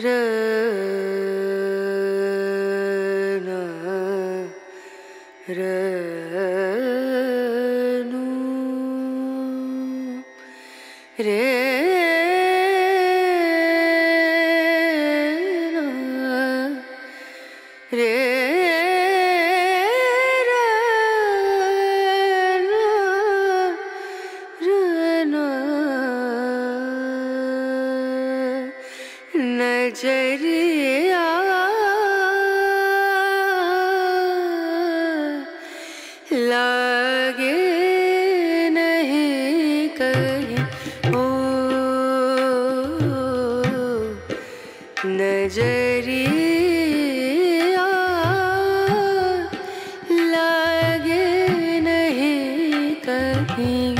Rana, Ranu, Rena, Rana, नजरिया लागे नहीं कहीं ओ नजरिया लागे नहीं कहीं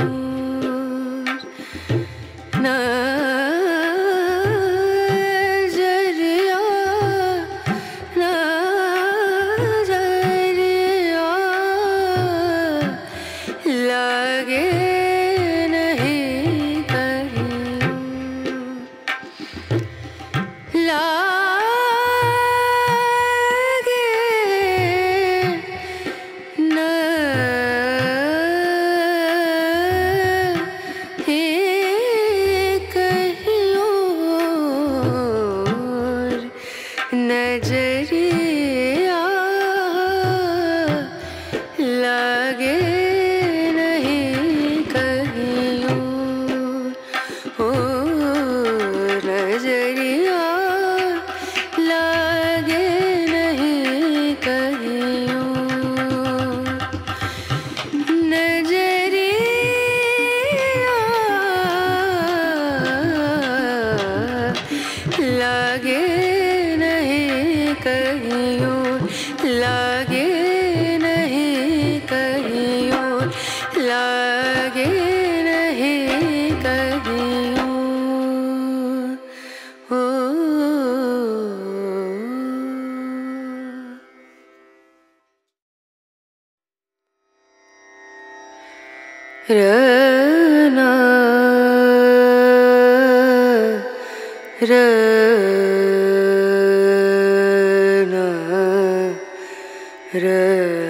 नजरिया लागे नहीं कहीं ओ नजरिया लागे नहीं कहीं नजरिया लागे कहीं लागे नहीं कहीं लागे नहीं कहीं ओ रना Ranu, Rena,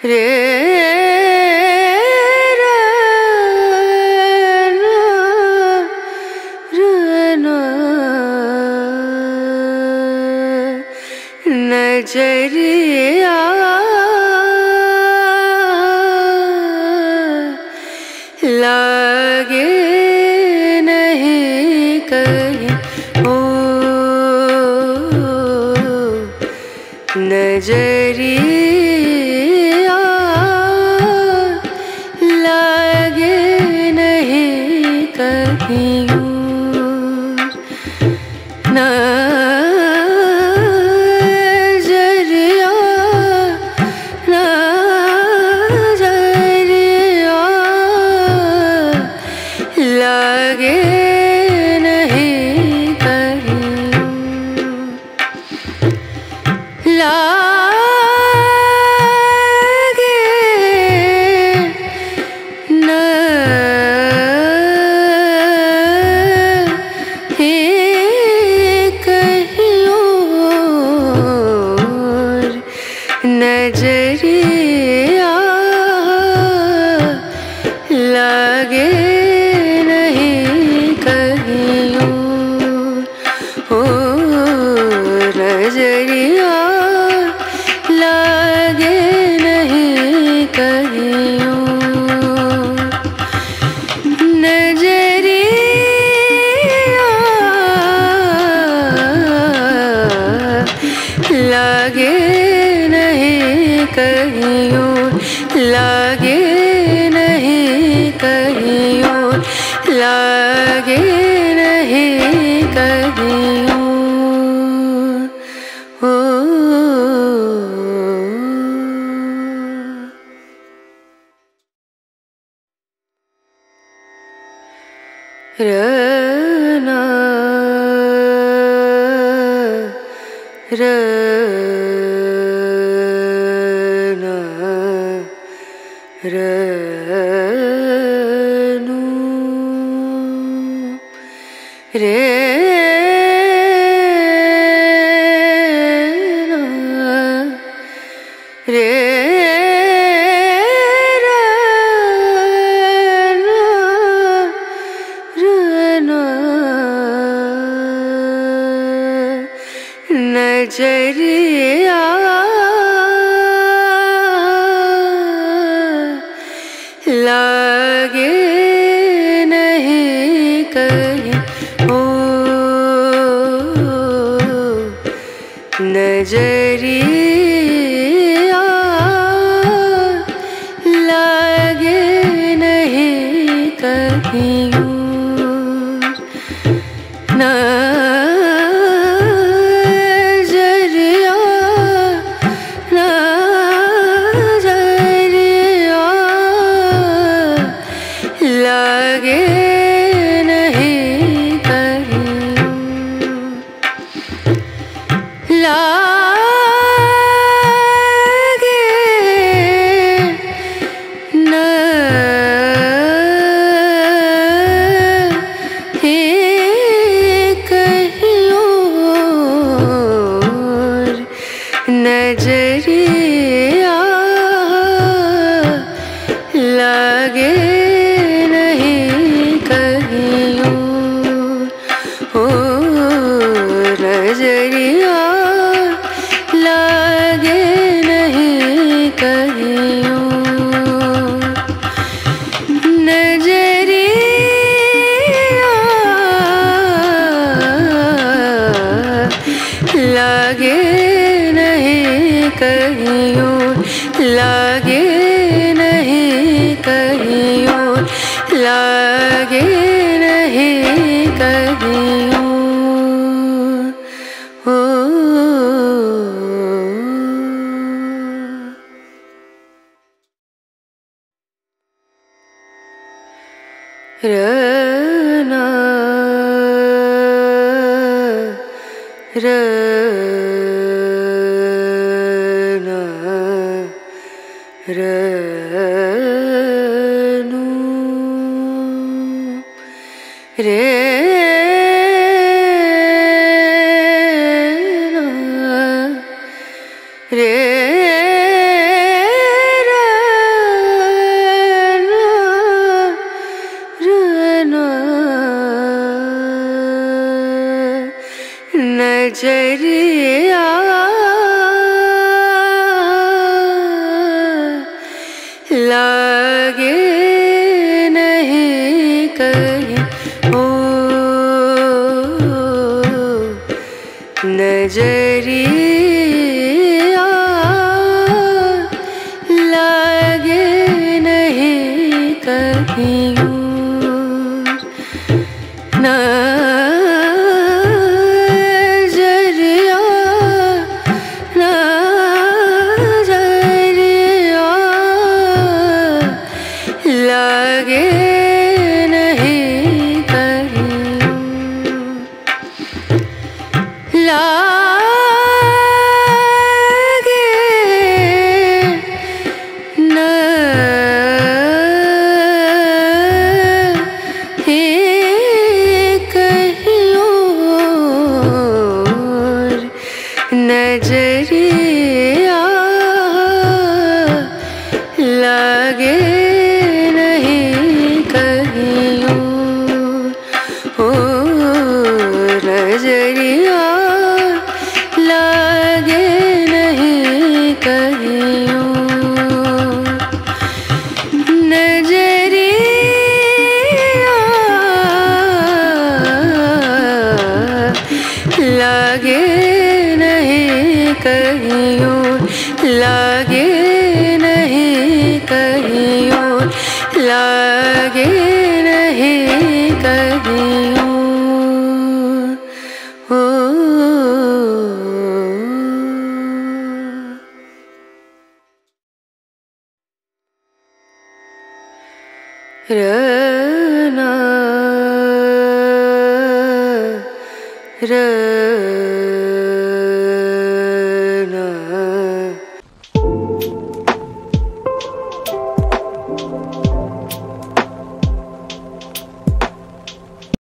Rena, नजरिया लागे नहीं कहीं ओ नजरिया लागे नहीं कहीं नजरिया लागे नहीं कहीं लागे नहीं कहीं और नजरिया लागे ओ नजरिया लागे नहीं कहीं नजरिया लागे नहीं कहीं लागे नहीं कहीं लागे नहीं कहीं ओ Rana, Rana. re na re ra na ra na नजरिया लागे नहीं कहीं ओ नजरिया लागे नहीं कहीं रना रना रनु रे रे नजरिया लागे नहीं कहीं ओ नजरिया लागे नहीं कहीं नजरिया लागे नहीं कहीं ओ नजरिया लागे नहीं कहीं नजरिया लागे कहीं लागे नहीं कहीं लागे नहीं कहीं ओ रना